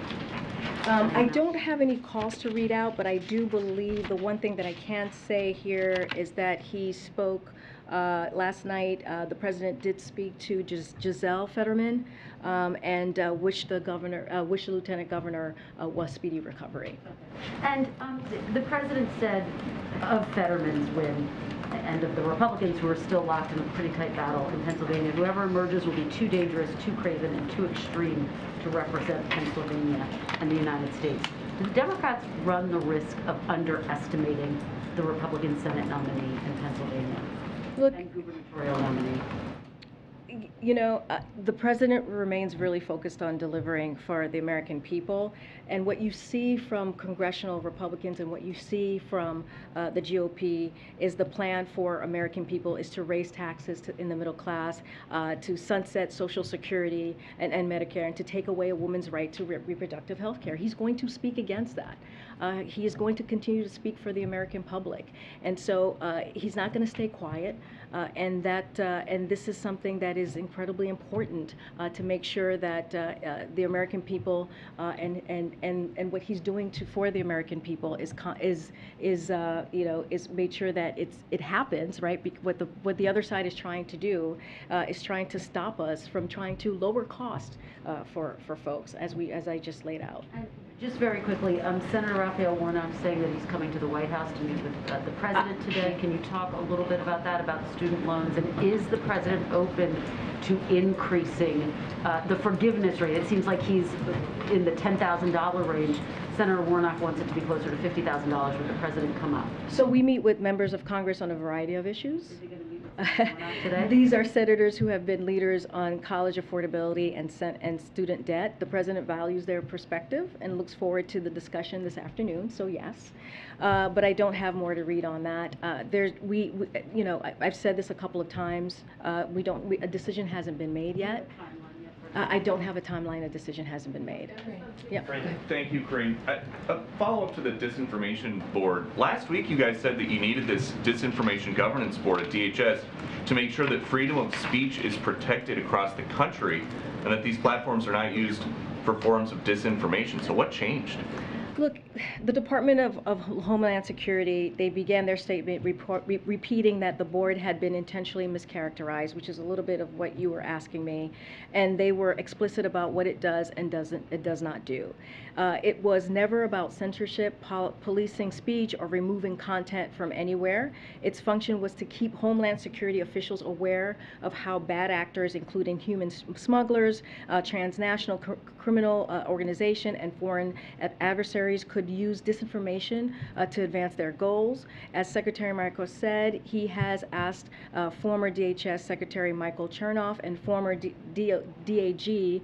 I don't have any calls to read out, but I do believe the one thing that I can say here is that he spoke last night. The president did speak to Giselle Fetterman and wished the lieutenant governor was speedy recovery. And the president said of Fetterman's win and of the Republicans who are still locked in a pretty tight battle in Pennsylvania, whoever emerges will be too dangerous, too craven, and too extreme to represent Pennsylvania and the United States. Do the Democrats run the risk of underestimating the Republican Senate nominee in Pennsylvania? Look, and gubernatorial nominee? You know, the president remains really focused on delivering for the American people. And what you see from congressional Republicans and what you see from the GOP is the plan for American people is to raise taxes in the middle class, to sunset Social Security and Medicare, and to take away a woman's right to reproductive health care. He's going to speak against that. He is going to continue to speak for the American public. And so he's not going to stay quiet. And this is something that is incredibly important to make sure that the American people and what he's doing for the American people is made sure that it happens, right? What the other side is trying to do is trying to stop us from trying to lower cost for folks, as I just laid out. And just very quickly, Senator Raphael Warnock saying that he's coming to the White House to meet with the president today. Can you talk a little bit about that, about the student loans, and is the president open to increasing the forgiveness rate? It seems like he's in the $10,000 range. Senator Warnock wants it to be closer to $50,000. Would the president come up? So we meet with members of Congress on a variety of issues. Is he going to meet with Warnock today? These are senators who have been leaders on college affordability and student debt. The president values their perspective and looks forward to the discussion this afternoon. So yes, but I don't have more to read on that. I've said this a couple of times. A decision hasn't been made yet. I don't have a timeline. A decision hasn't been made. Yeah. Thank you, Karine. A follow-up to the Disinformation Board. Last week, you guys said that you needed this Disinformation Governance Board at DHS to make sure that freedom of speech is protected across the country and that these platforms are not used for forms of disinformation. So what changed? Look, the Department of Homeland Security, they began their statement repeating that the board had been intentionally mischaracterized, which is a little bit of what you were asking me, and they were explicit about what it does and does not do. It was never about censorship, policing speech, or removing content from anywhere. Its function was to keep Homeland Security officials aware of how bad actors, including human smugglers, transnational criminal organization, and foreign adversaries could use disinformation to advance their goals. As Secretary Marcos said, he has asked former DHS Secretary Michael Chernoff and former DAG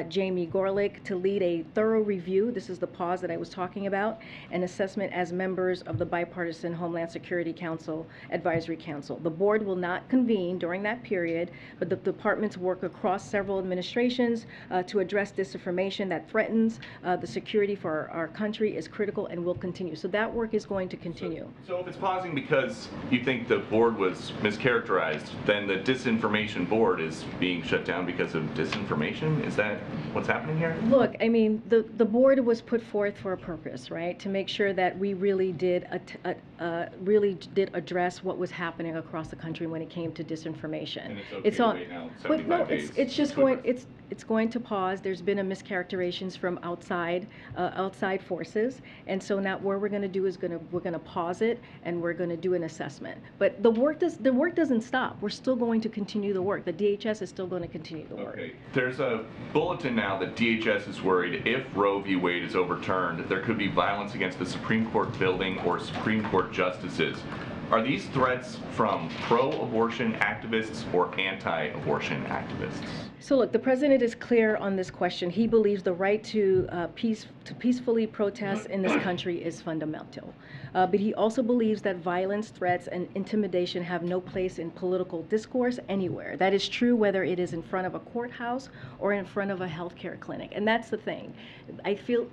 Jamie Gorelick to lead a thorough review. This is the pause that I was talking about, an assessment as members of the bipartisan Homeland Security Council Advisory Council. The board will not convene during that period, but the departments work across several administrations to address disinformation that threatens the security for our country country is critical and will continue. So that work is going to continue. So if it's pausing because you think the board was mischaracterized, then the disinformation board is being shut down because of disinformation? Is that what's happening here? Look, I mean, the board was put forth for a purpose, right? To make sure that we really did address what was happening across the country when it came to disinformation. And it's okay to wait now, but 75 no, days. it's just going. It's going to pause. There's been a mischaracterizations from outside forces, and so now what we're going to do is we're going to pause it, and we're going to do an assessment. But the work doesn't stop. We're still going to continue the work. The DHS is still going to continue the work. Okay. There's a bulletin now that DHS is worried if Roe v. Wade is overturned, there could be violence against the Supreme Court building or Supreme Court justices. Are these threats from pro-abortion activists or anti-abortion activists? So look, the president is clear on this question. He believes the right to peacefully protest in this country is fundamental. But he also believes that violence, threats, and intimidation have no place in political discourse anywhere. That is true whether it is in front of a courthouse or in front of a healthcare clinic. And that's the thing. I feel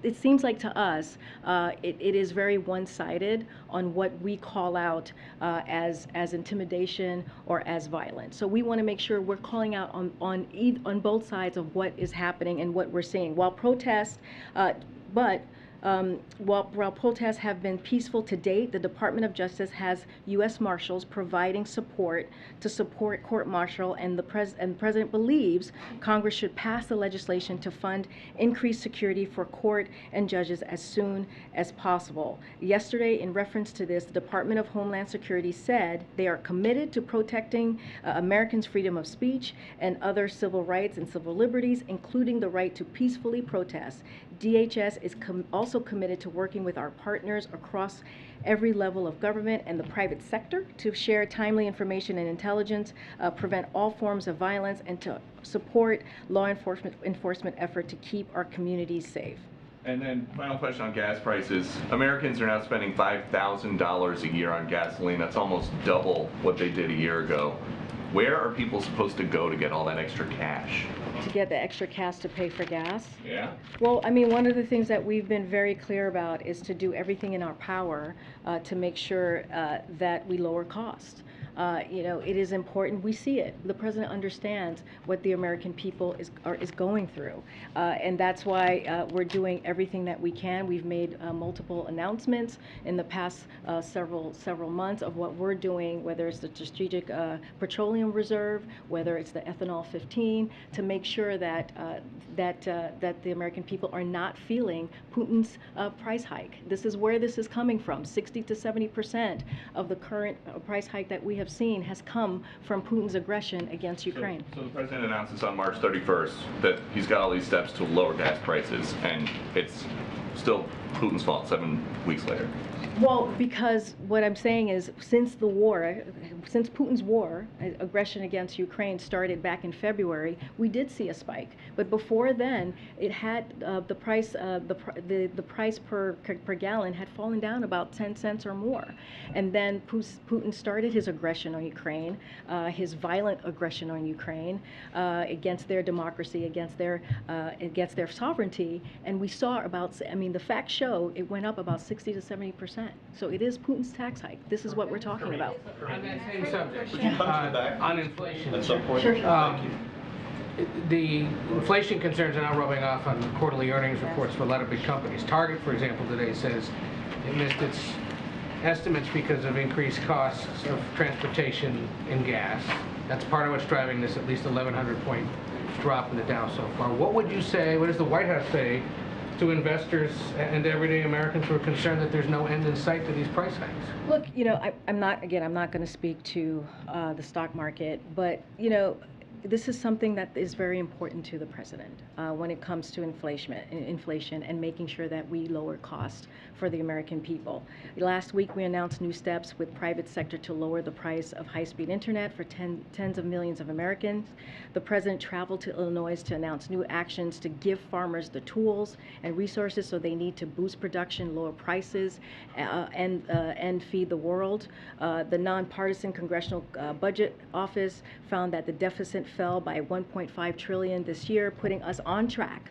it seems like to us it is very one-sided on what we call out as intimidation or as violence. So we want to make sure we're calling out on both sides of what is happening and what we're seeing. While protests, while protests have been peaceful to date, the Department of Justice has U.S. Marshals providing support to support court-martial, and the President believes Congress should pass the legislation to fund increased security for court and judges as soon as possible. Yesterday, in reference to this, the Department of Homeland Security said they are committed to protecting Americans' freedom of speech and other civil rights and civil liberties, including the right to peacefully protest. DHS is also committed to working with our partners across every level of government and the private sector to share timely information and intelligence, prevent all forms of violence, and to support law enforcement effort to keep our communities safe. And then final question on gas prices. Americans are now spending $5,000 a year on gasoline. That's almost double what they did a year ago. Where are people supposed to go to get all that extra cash? To get the extra cash to pay for gas? Yeah. Well, I mean, one of the things that we've been very clear about is to do everything in our power to make sure that we lower cost. You know, it is important. We see it. The president understands what the American people is going through, and that's why we're doing everything that we can. We've made multiple announcements in the past several months of what we're doing, whether it's the Strategic Petroleum Reserve, whether it's the ethanol 15, to make sure that that the American people are not feeling Putin's price hike. This is where this is coming from. 60 to 70% of the current price hike that we have seen has come from Putin's aggression against Ukraine. So the president announces on March 31st that he's got all these steps to lower gas prices, and it's still Putin's fault 7 weeks later. Well, because what I'm saying is, since Putin's war, aggression against Ukraine started back in February, we did see a spike. But before then, it had the price per gallon had fallen down about 10 cents or more. And then Putin started his aggression on Ukraine, his violent aggression on Ukraine, against their democracy, against their sovereignty. And we saw the facts show it went up about 60 to 70%. So it is Putin's tax hike. This is what we're talking about. On that same subject, Would you come to the back on inflation. at some point? Sure. Thank you. The inflation concerns are now rubbing off on quarterly earnings reports for a lot of big companies. Target, for example, today says it missed its estimates because of increased costs of transportation and gas. That's part of what's driving this at least 1,100-point drop in the Dow so far. What would you say, what does the White House say to investors and everyday Americans who are concerned that there's no end in sight to these price hikes? Look, you know, I'm not going to speak to the stock market, but, you know, this is something that is very important to the president when it comes to inflation and making sure that we lower costs for the American people. Last week, we announced new steps with private sector to lower the price of high-speed internet for tens of millions of Americans. The president traveled to Illinois to announce new actions to give farmers the tools and resources so they need to boost production, lower prices, and feed the world. The nonpartisan Congressional Budget Office found that the deficit fell by 1.5 trillion this year, putting us on track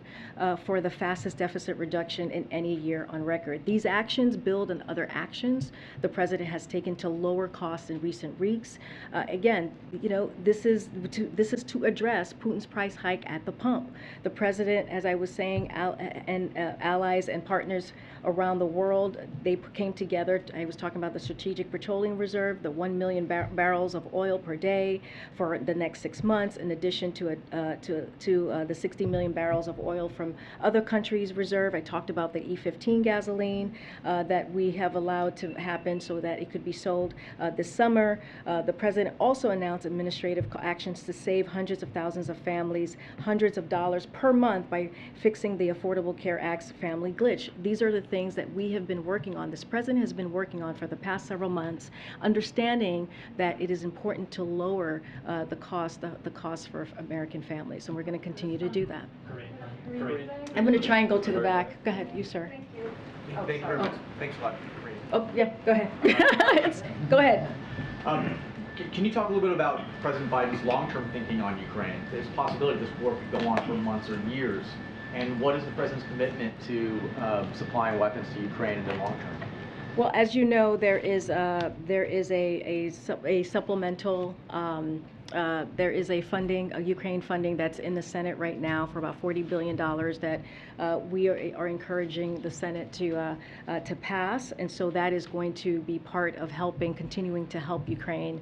for the fastest deficit reduction in any year on record. These actions build on other actions the president has taken to lower costs in recent weeks. Again, you know, this is to address Putin's price hike at the pump. The president, as I was saying, allies and partners around the world, they came together. I was talking about the Strategic Petroleum Reserve, the 1 million barrels of oil per day for the next 6 months, in addition to the 60 million barrels of oil from other countries' reserve. I talked about the E15 gasoline that we have allowed to happen so that it could be sold this summer. The president also announced administrative actions to save hundreds of thousands of families hundreds of dollars per month by fixing the Affordable Care Act's family glitch. These are the things that we have been working on. This president has been working on for the past several months, understanding that it is important to lower the cost for American families, and we're going to continue to do that. I'm going to try and go to the back. Go ahead, you, sir. Thank you very much. Thanks a lot. Oh, yeah, go ahead. Go ahead. Can you talk a little bit about President Biden's long-term thinking on Ukraine? There's a possibility this war could go on for months or years. And what is the president's commitment to supplying weapons to Ukraine in the long term? Well, as you know, there is a supplemental. There is a Ukraine funding that's in the Senate right now for about $40 billion that we are encouraging the Senate to pass, and so that is going to be part of continuing to help Ukraine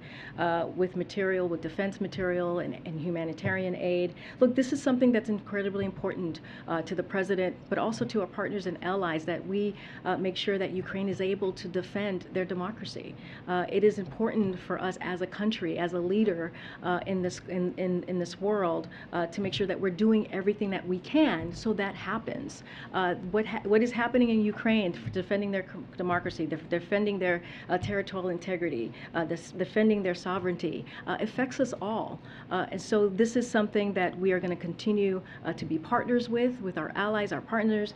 with material, with defense material and humanitarian aid. Look, this is something that's incredibly important to the president, but also to our partners and allies, that we make sure that Ukraine is able to defend their democracy. It is important for us as a country, as a leader, in this world, to make sure that we're doing everything that we can so that happens. What is happening in Ukraine, defending their democracy, defending their territorial integrity, defending their sovereignty, affects us all. And so this is something that we are going to continue to be partners with our allies, our partners.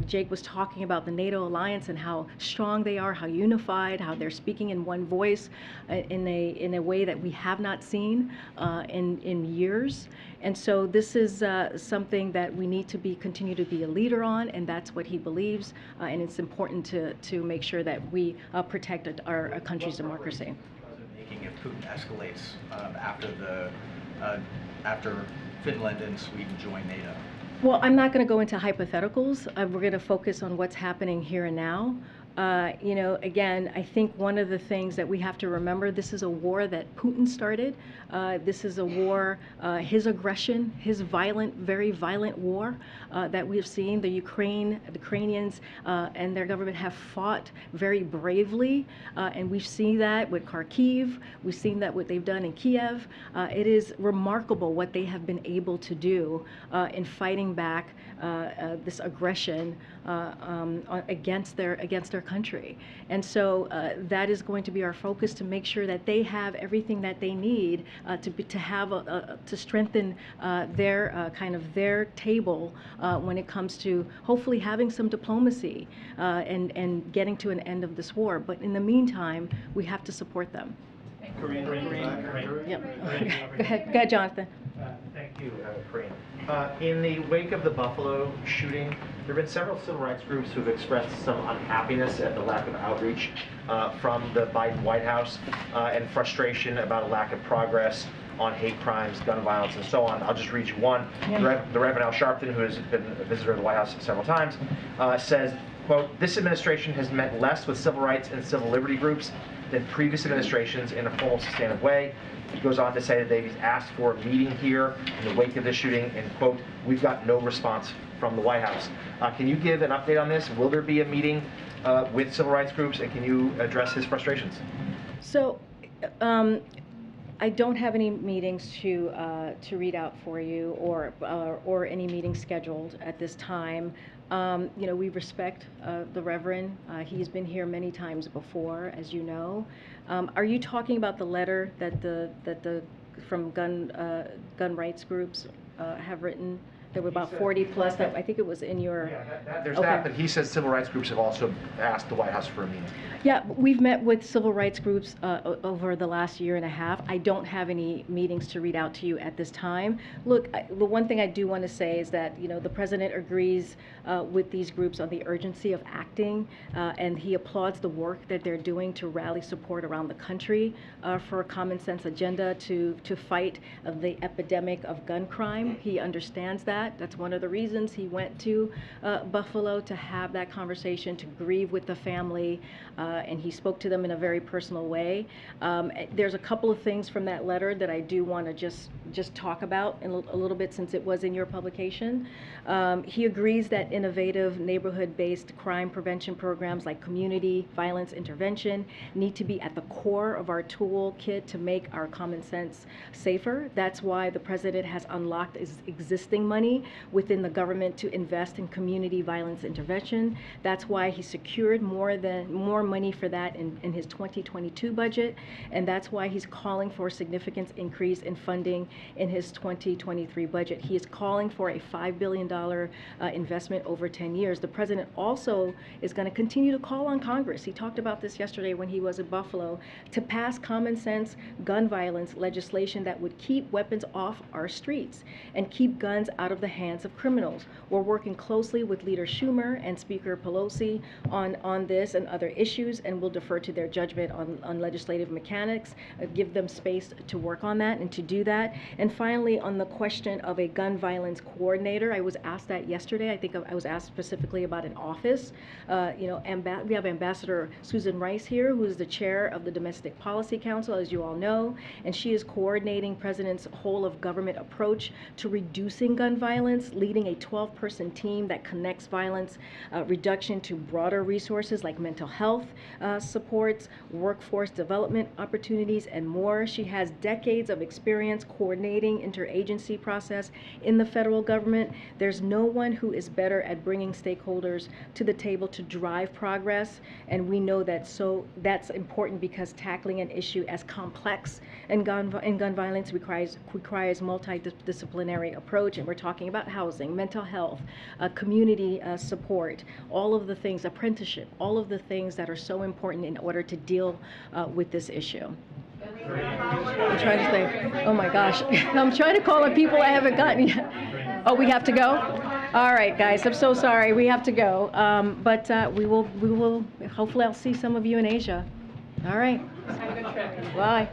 Jake was talking about the NATO alliance and how strong they are, how unified, how they're speaking in one voice in a way that we have not seen in years. And so this is something that we need to continue to be a leader on, and that's what he believes. And it's important to make sure that we protect our country's democracy. Making if Putin escalates after Finland and Sweden join NATO? Well, I'm not going to go into hypotheticals. We're going to focus on what's happening here and now. You know, again, I think one of the things that we have to remember, this is a war that Putin started. This is a war, his aggression, his violent, very violent war that we have seen. The Ukrainians and their government have fought very bravely, and we've seen that with Kharkiv. We've seen that what they've done in Kiev. It is remarkable what they have been able to do in fighting back this aggression against their country. And so that is going to be our focus, to make sure that they have everything that they need to strengthen their table when it comes to hopefully having some diplomacy and getting to an end of this war. But in the meantime, we have to support them. Karine. Yep. Go ahead, Jonathan. Thank you, Karine. In the wake of the Buffalo shooting, there have been several civil rights groups who have expressed some unhappiness at the lack of outreach from the Biden White House and frustration about a lack of progress on hate crimes, gun violence, and so on. I'll just read you one. Yeah. The Reverend Al Sharpton, who has been a visitor of the White House several times, says, quote, "This administration has met less with civil rights and civil liberty groups than previous administrations in a formal, substantive way." He goes on to say that he's asked for a meeting here in the wake of this shooting, and, quote, "We've got no response from the White House." Can you give an update on this? Will there be a meeting with civil rights groups, and can you address his frustrations? So, I don't have any meetings to read out for you, or any meetings scheduled at this time. You know, we respect the Reverend. He's been here many times before, as you know. Are you talking about the letter that the from gun rights groups have written There were about 40 plus. That I think it was in your. There's Okay. that, but he says civil rights groups have also asked the White House for a meeting. Yeah, we've met with civil rights groups over the last year and a half. I don't have any meetings to read out to you at this time. Look, the one thing I do want to say is that, you know, the president agrees with these groups on the urgency of acting, and he applauds the work that they're doing to rally support around the country for a common sense agenda to fight the epidemic of gun crime. He understands that. That's one of the reasons he went to Buffalo, to have that conversation, to grieve with the family, and he spoke to them in a very personal way. There's a couple of things from that letter that I do want to just talk about in a little bit, since it was in your publication. He agrees that innovative neighborhood-based crime prevention programs like community violence intervention need to be at the core of our toolkit to make our common sense safer. That's why the president has unlocked existing money within the government to invest in community violence intervention. That's why he secured more money for that in his 2022 budget, and that's why he's calling for a significant increase in funding in his 2023 budget. He is calling for a $5 billion investment over 10 years. The president also is going to continue to call on Congress. He talked about this yesterday when he was in Buffalo, to pass common sense gun violence legislation that would keep weapons off our streets and keep guns out of the hands of criminals. We're working closely with Leader Schumer and Speaker Pelosi on this and other issues, and we'll defer to their judgment on legislative mechanics, give them space to work on that and to do that. And finally, on the question of a gun violence coordinator, I was asked that yesterday. I think I was asked specifically about an office. You know, we have Ambassador Susan Rice here, who is the chair of the Domestic Policy Council, as you all know, and she is coordinating President's whole of government approach to reducing gun violence, leading a 12-person team that connects violence reduction to broader resources like mental health supports, workforce development opportunities, and more. She has decades of experience coordinating interagency process in the federal government. There's no one who is better at bringing stakeholders to the table to drive progress, and we know that. So that's important because tackling an issue as complex in gun violence requires multidisciplinary approach, and we're talking about housing, mental health, community support, all of the things, apprenticeship, all of the things that are so important in order to deal with this issue. I'm trying to think. Oh my gosh. I'm trying to call on people I haven't gotten yet. Oh, we have to go? All right, guys. I'm so sorry. We have to go. But we will, hopefully I'll see some of you in Asia. All right. Have a good trip. Bye.